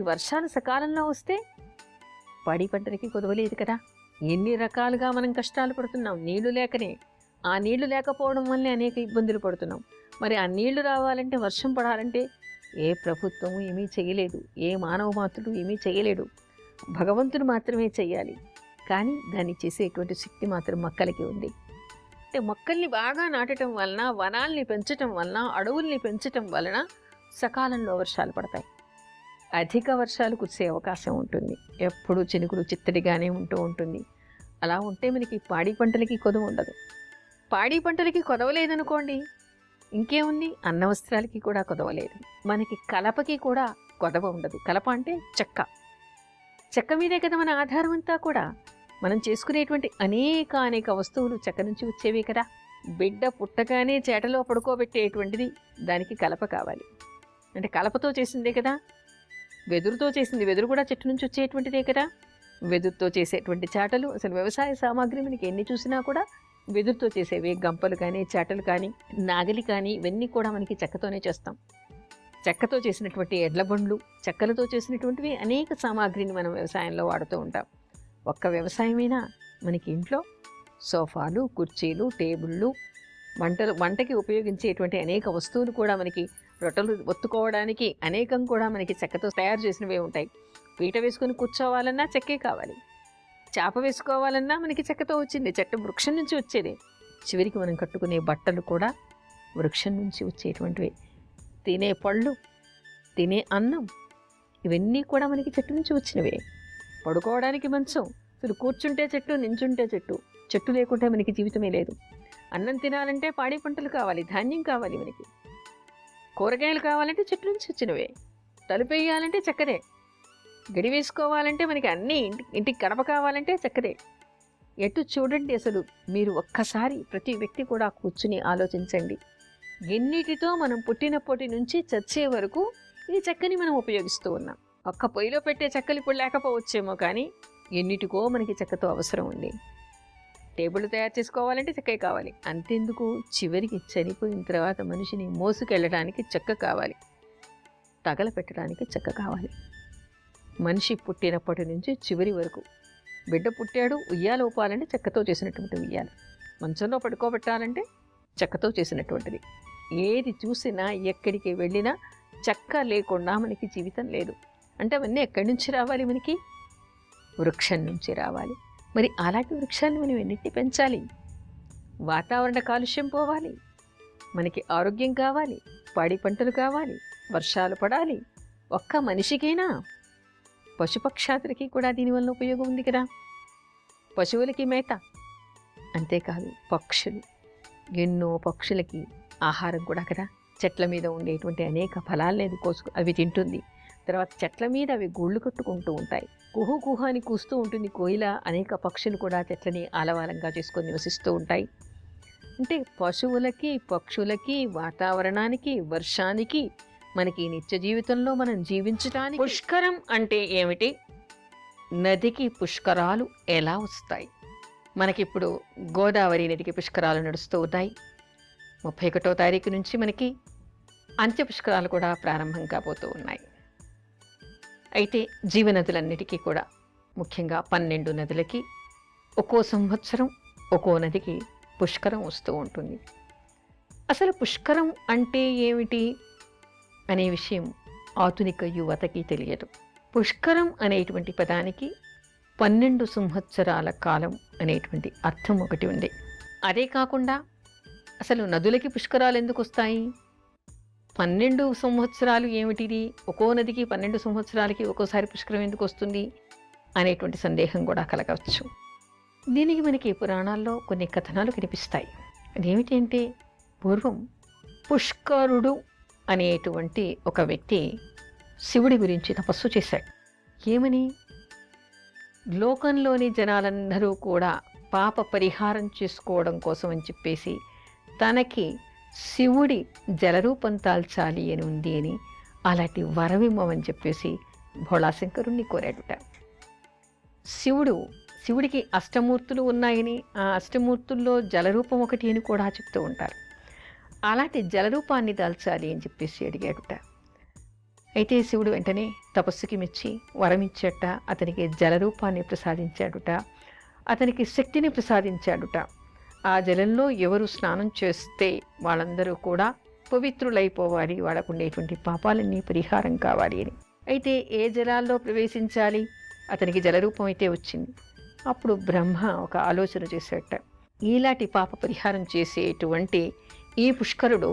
వర్షాలు సకాలంలో వస్తే పాడి పంటలకి కొదవలేదు కదా. ఎన్ని రకాలుగా మనం కష్టాలు పడుతున్నాం నీళ్లు లేకనే. ఆ నీళ్లు లేకపోవడం వల్లే అనేక ఇబ్బందులు పడుతున్నాం. మరి ఆ నీళ్లు రావాలంటే, వర్షం పడాలంటే ఏ ప్రభుత్వం ఏమీ చేయలేదు, ఏ మానవ మాతృడు ఏమీ చేయలేడు. భగవంతుడు మాత్రమే చెయ్యాలి. కానీ దాన్ని చేసేటువంటి శక్తి మాత్రం మొక్కలకి ఉంది. అంటే మొక్కల్ని బాగా నాటడం వలన, వనాల్ని పెంచటం వలన, అడవుల్ని పెంచటం వలన సకాలంలో వర్షాలు పడతాయి. అధిక వర్షాలు కురిసే అవకాశం ఉంటుంది. ఎప్పుడూ చినుకులు చిత్తడిగానే ఉంటూ ఉంటుంది. అలా ఉంటే మనకి పాడి పంటలకి కొదవ ఉండదు. పాడి పంటలకి కొదవలేదనుకోండి, ఇంకేముంది, అన్న వస్త్రాలకి కూడా కొదవలేదు. మనకి కలపకి కూడా కొదవ ఉండదు. కలప అంటే చెక్క మీదే కదా మన ఆధారం అంతా కూడా. మనం చేసుకునేటువంటి అనేక వస్తువులు చెక్క నుంచి వచ్చేవే కదా. బిడ్డ పుట్టగానే చేటలో పడుకోబెట్టేటువంటిది దానికి కలప కావాలి. అంటే కలపతో చేసిందే కదా. వెదురుతో చేసింది, వెదురు కూడా చెట్టు నుంచి వచ్చేటువంటిదే కదా. వెదురుతో చేసేటువంటి చాటలు, అసలు వ్యవసాయ సామాగ్రి మనకి ఎన్ని చూసినా కూడా వెదురుతో చేసేవి. గంపలు కానీ, చాటలు కానీ, నాగలి కానీ, ఇవన్నీ కూడా మనకి చెక్కతోనే చేస్తాం. చెక్కతో చేసినటువంటి ఎడ్ల బండ్లు, చెక్కలతో చేసినటువంటివి అనేక సామాగ్రిని మనం వ్యవసాయంలో వాడుతూ ఉంటాం. ఒక్క వ్యవసాయమైనా మనకి ఇంట్లో సోఫాలు, కుర్చీలు, టేబుళ్ళు, వంటకి ఉపయోగించేటువంటి అనేక వస్తువులు కూడా మనకి, రొట్టెలు ఒత్తుకోవడానికి అనేకం కూడా మనకి చెక్కతో తయారు చేసినవే ఉంటాయి. పీట వేసుకొని కూర్చోవాలన్నా చెక్కే కావాలి. చాప వేసుకోవాలన్నా మనకి చెక్కతో వచ్చింది. చెట్టు వృక్షం నుంచి వచ్చేది. చివరికి మనం కట్టుకునే బట్టలు కూడా వృక్షం నుంచి వచ్చేటువంటివి. తినే పళ్ళు, తినే అన్నం, ఇవన్నీ కూడా మనకి చెట్టు నుంచి వచ్చినవే. పడుకోవడానికి మంచం, అసలు కూర్చుంటే చెట్టు, నించుంటే చెట్టు. చెట్టు లేకుంటే మనకి జీవితమే లేదు. అన్నం తినాలంటే పాడి పంటలు కావాలి, ధాన్యం కావాలి మనకి. కూరగాయలు కావాలంటే చెట్టు నుంచి వచ్చినవే. తలుపు వేయాలంటే చెక్కదే. గడి వేసుకోవాలంటే మనకి అన్నీ, ఇంటికి గడప కావాలంటే చెక్కదే. ఎటు చూడండి, అసలు మీరు ఒక్కసారి ప్రతి వ్యక్తి కూడా కూర్చుని ఆలోచించండి. ఎన్నిటితో మనం పుట్టినప్పటి నుంచి చచ్చే వరకు ఈ చెక్కని మనం ఉపయోగిస్తూ ఉన్నాం. ఒక్క పొయ్యిలో పెట్టే చెక్కలు ఇప్పుడు లేకపోవచ్చేమో, కానీ ఎన్నిటికో మనకి చెక్కతో అవసరం ఉంది. టేబుల్ తయారు చేసుకోవాలంటే చెక్కే కావాలి. అంతెందుకు, చివరికి చనిపోయిన తర్వాత మనిషిని మోసుకెళ్ళడానికి చెక్క కావాలి, తగలపెట్టడానికి చెక్క కావాలి. మనిషి పుట్టినప్పటి నుంచి చివరి వరకు, బిడ్డ పుట్టాడు, ఉయ్యాల ఊపాలంటే చెక్కతో చేసినటువంటి ఉయ్యాల, మంచంలో పడుకోబెట్టాలంటే చెక్కతో చేసినటువంటిది. ఏది చూసినా, ఎక్కడికి వెళ్ళినా చెక్క లేకుండా మనకి జీవితం లేదు. అంటే అవన్నీ ఎక్కడి నుంచి రావాలి, మనకి వృక్షం నుంచి రావాలి. మరి అలాంటి వృక్షాన్ని మనం ఎన్నింటినీ పెంచాలి. వాతావరణ కాలుష్యం పోవాలి, మనకి ఆరోగ్యం కావాలి, పాడి పంటలు కావాలి, వర్షాలు పడాలి. ఒక్క మనిషికైనా, పశుపక్షాదులకి కూడా దీనివల్ల ఉపయోగం ఉంది కదా. పశువులకి మేత, అంతేకాదు పక్షులు, ఎన్నో పక్షులకి ఆహారం కూడా కదా. చెట్ల మీద ఉండేటువంటి అనేక ఫలాలను అవి తింటుంది. తర్వాత చెట్ల మీద అవి గూళ్ళు కట్టుకుంటూ ఉంటాయి. కుహు కుహు అని కూస్తూ ఉంటుంది కోయిల. అనేక పక్షులు కూడా చెట్లని ఆలవాలంగా చేసుకొని నివసిస్తూ ఉంటాయి. అంటే పశువులకి, పక్షులకి, వాతావరణానికి, వర్షానికి, మనకి నిత్య జీవితంలో మనం జీవించడానికి. పుష్కరం అంటే ఏమిటి? నదికి పుష్కరాలు ఎలా వస్తాయి? మనకిప్పుడు గోదావరి నదికి పుష్కరాలు నడుస్తూ ఉంటాయి. 31వ తారీఖు నుంచి మనకి అంత్య పుష్కరాలు కూడా ప్రారంభం కాబోతూ ఉన్నాయి. అయితే జీవనదులన్నిటికీ కూడా, ముఖ్యంగా 12 నదులకి ఒక్కో సంవత్సరం ఒక్కో నదికి పుష్కరం వస్తూ ఉంటుంది. అసలు పుష్కరం అంటే ఏమిటి అనే విషయం ఆధునిక యువతకి తెలియదు. పుష్కరం అనేటువంటి పదానికి 12 సంవత్సరాల కాలం అనేటువంటి అర్థం ఒకటి ఉంది. అదే కాకుండా అసలు నదులకి పుష్కరాలు ఎందుకు వస్తాయి? 12 సంవత్సరాలు ఏమిటిది? ఒక్కో నదికి 12 సంవత్సరాలకి ఒక్కోసారి పుష్కరం ఎందుకు వస్తుంది అనేటువంటి సందేహం కూడా కలగవచ్చు. దీనికి మనకి పురాణాల్లో కొన్ని కథనాలు కనిపిస్తాయి. అదేమిటంటే, పూర్వం పుష్కరుడు అనేటువంటి ఒక వ్యక్తి శివుడి గురించి తపస్సు చేశాడు. ఏమని? లోకంలోని జనాలందరూ కూడా పాప పరిహారం చేసుకోవడం కోసం అని చెప్పేసి తనకి శివుడి జలరూపం తాల్చాలి అని ఉంది అని, అలాంటి వరమిమ్మని చెప్పేసి భోళాశంకరుణ్ణి కోరాడుట. శివుడికి అష్టమూర్తులు ఉన్నాయని, ఆ అష్టమూర్తుల్లో జలరూపం ఒకటి అని కూడా చెప్తూ ఉంటారు. అలాంటి జలరూపాన్ని దాల్చాలి అని చెప్పేసి అడిగాడుట. అయితే శివుడు వెంటనే తపస్సుకి మెచ్చి వరమిచ్చేట, అతనికి జలరూపాన్ని ప్రసాదించాడుట, అతనికి శక్తిని ప్రసాదించాడుట. ఆ జలంలో ఎవరు స్నానం చేస్తే వాళ్ళందరూ కూడా పవిత్రులైపోవాలి, వాళ్ళకు ఉండేటువంటి పాపాలన్నీ పరిహారం కావాలి అని. అయితే ఏ జలాల్లో ప్రవేశించాలి? అతనికి జలరూపం అయితే వచ్చింది. అప్పుడు బ్రహ్మ ఒక ఆలోచన చేసేట, ఈలాంటి పాప పరిహారం చేసేటువంటి ఈ పుష్కరుడు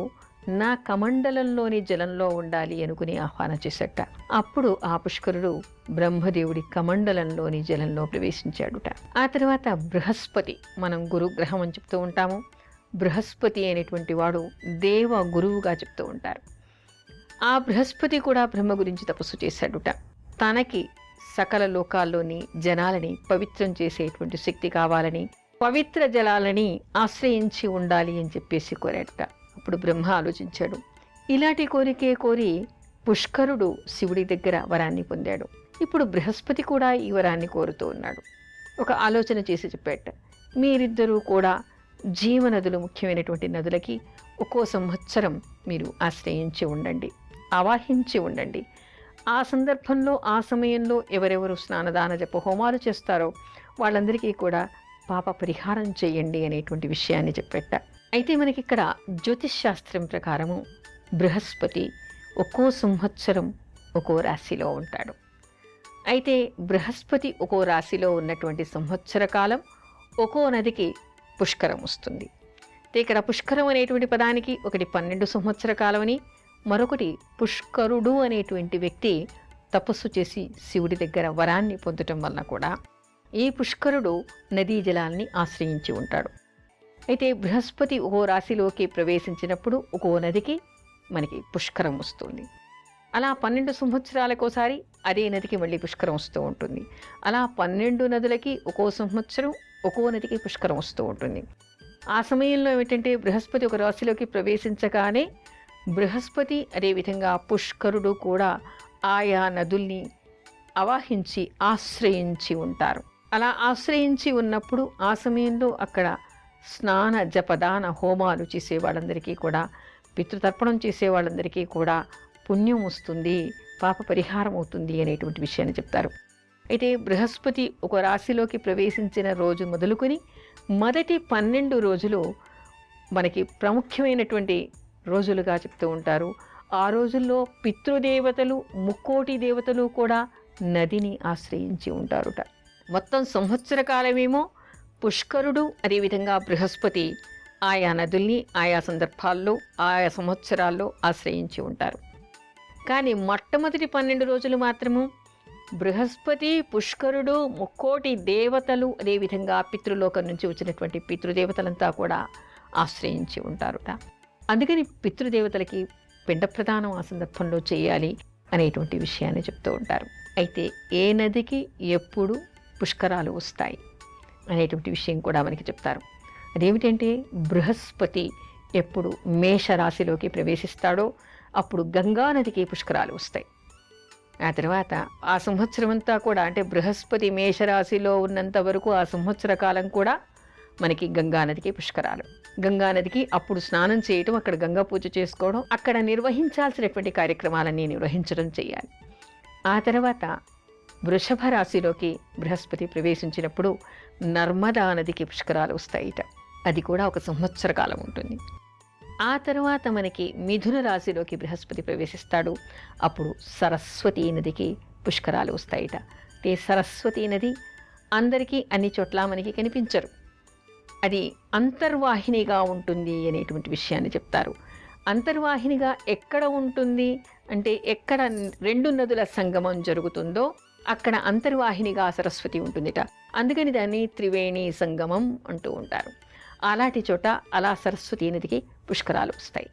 నా కమండలంలోని జలంలో ఉండాలి అనుకుని ఆహ్వానం చేసేట. అప్పుడు ఆ పుష్కరుడు బ్రహ్మదేవుడి కమండలంలోని జలంలో ప్రవేశించాడుట. ఆ తర్వాత బృహస్పతి, మనం గురుగ్రహం అని చెప్తూ ఉంటాము. బృహస్పతి అనేటువంటి వాడు దేవ గురువుగా చెప్తూ ఉంటారు. ఆ బృహస్పతి కూడా బ్రహ్మ గురించి తపస్సు చేశాడుట. తనకి సకల లోకాల్లోని జనాలని పవిత్రం చేసేటువంటి శక్తి కావాలని, పవిత్ర జలాలని ఆశ్రయించి ఉండాలి అని చెప్పేసి కోరాడుట. అప్పుడు బ్రహ్మ ఆలోచించాడు. ఇలాంటి కోరికే కోరి పుష్కరుడు శివుడి దగ్గర వరాన్ని పొందాడు. ఇప్పుడు బృహస్పతి కూడా ఈ వరాన్ని కోరుతూ ఉన్నాడు. ఒక ఆలోచన చేసి చెప్పేట, మీరిద్దరూ కూడా జీవనదులు, ముఖ్యమైనటువంటి నదులకి ఒక్కో సంవత్సరం మీరు ఆశ్రయించి ఉండండి, ఆవాహించి ఉండండి. ఆ సందర్భంలో, ఆ సమయంలో ఎవరెవరు స్నానదాన జప హోమాలు చేస్తారో వాళ్ళందరికీ కూడా పాప పరిహారం చేయండి అనేటువంటి విషయాన్ని చెప్పేట. అయితే మనకి ఇక్కడ జ్యోతిష్ శాస్త్రం ప్రకారము బృహస్పతి ఒక్కో సంవత్సరం ఒక్కో రాశిలో ఉంటాడు. అయితే బృహస్పతి ఒక్కో రాశిలో ఉన్నటువంటి సంవత్సర కాలం ఒక్కో నదికి పుష్కరం వస్తుంది. ఇక్కడ పుష్కరం అనేటువంటి పదానికి ఒకటి 12 సంవత్సర కాలమని, మరొకటి పుష్కరుడు అనేటువంటి వ్యక్తి తపస్సు చేసి శివుడి దగ్గర వరాన్ని పొందటం వలన కూడా ఈ పుష్కరుడు నదీ జలాల్ని ఆశ్రయించి ఉంటాడు. అయితే బృహస్పతి ఒక్కో రాశిలోకి ప్రవేశించినప్పుడు ఒక్కో నదికి మనకి పుష్కరం వస్తుంది. అలా 12 సంవత్సరాలకోసారి అదే నదికి మళ్ళీ పుష్కరం వస్తూ ఉంటుంది. అలా 12 నదులకి ఒక్కో సంవత్సరం ఒక్కో నదికి పుష్కరం వస్తూ ఉంటుంది. ఆ సమయంలో ఏమిటంటే బృహస్పతి ఒక రాశిలోకి ప్రవేశించగానే బృహస్పతి అదేవిధంగా పుష్కరుడు కూడా ఆయా నదుల్ని ఆవాహించి ఆశ్రయించి ఉంటారు. అలా ఆశ్రయించి ఉన్నప్పుడు ఆ సమయంలో అక్కడ స్నాన జపదాన హోమాలు చేసే వాళ్ళందరికీ కూడా, పితృతర్పణం చేసే వాళ్ళందరికీ కూడా పుణ్యం వస్తుంది, పాప పరిహారం అవుతుంది అనేటువంటి విషయాన్ని చెప్తారు. అయితే బృహస్పతి ఒక రాశిలోకి ప్రవేశించిన రోజు మొదలుకొని మొదటి 12 రోజులు మనకి ప్రాముఖ్యమైనటువంటి రోజులుగా చెప్తూ ఉంటారు. ఆ రోజుల్లో పితృదేవతలు, ముక్కోటి దేవతలు కూడా నదిని ఆశ్రయించి ఉంటారుట. మొత్తం సంవత్సర కాలమేమో పుష్కరుడు అదేవిధంగా బృహస్పతి ఆయా నదుల్ని ఆయా సందర్భాల్లో ఆయా సంవత్సరాల్లో ఆశ్రయించి ఉంటారు. కానీ మొట్టమొదటి 12 రోజులు మాత్రము బృహస్పతి, పుష్కరుడు, ముక్కోటి దేవతలు అదేవిధంగా పితృలోకం నుంచి వచ్చినటువంటి పితృదేవతలంతా కూడా ఆశ్రయించి ఉంటారుట. అందుకని పితృదేవతలకి పిండ ప్రదానం ఆ సందర్భంలో చేయాలి అనేటువంటి విషయాన్ని చెప్తూ ఉంటారు. అయితే ఏ నదికి ఎప్పుడు పుష్కరాలు వస్తాయి అనేటువంటి విషయం కూడా మనకి చెప్తారు. అదేమిటంటే బృహస్పతి ఎప్పుడు మేషరాశిలోకి ప్రవేశిస్తాడో అప్పుడు గంగా నదికి పుష్కరాలు వస్తాయి. ఆ తర్వాత ఆ సంవత్సరం అంతా కూడా, అంటే బృహస్పతి మేషరాశిలో ఉన్నంత వరకు ఆ సంవత్సర కాలం కూడా మనకి గంగానదికి పుష్కరాలు. గంగానదికి అప్పుడు స్నానం చేయటం, అక్కడ గంగా పూజ చేసుకోవడం, అక్కడ నిర్వహించాల్సినటువంటి కార్యక్రమాలన్నీ నిర్వహించడం చేయాలి. ఆ తర్వాత వృషభ రాశిలోకి బృహస్పతి ప్రవేశించినప్పుడు నర్మదా నదికి పుష్కరాలు వస్తాయిట. అది కూడా ఒక సంవత్సర కాలం ఉంటుంది. ఆ తర్వాత మనకి మిథున రాశిలోకి బృహస్పతి ప్రవేశిస్తాడు. అప్పుడు సరస్వతీ నదికి పుష్కరాలు వస్తాయిట. ఈ సరస్వతీ నది అందరికీ అన్ని చోట్ల మనకి కనిపించరు, అది అంతర్వాహినిగా ఉంటుంది అనేటువంటి విషయాన్ని చెప్తారు. అంతర్వాహినిగా ఎక్కడ ఉంటుంది అంటే ఎక్కడ 2 నదుల సంగమం జరుగుతుందో అక్కడ అంతర్వాహినిగా సరస్వతి ఉంటుందిట. అందుకని దాన్ని త్రివేణి సంగమం అంటూ ఉంటారు. అలాంటి చోట అలా సరస్వతీ నదికి పుష్కరాలు వస్తాయి.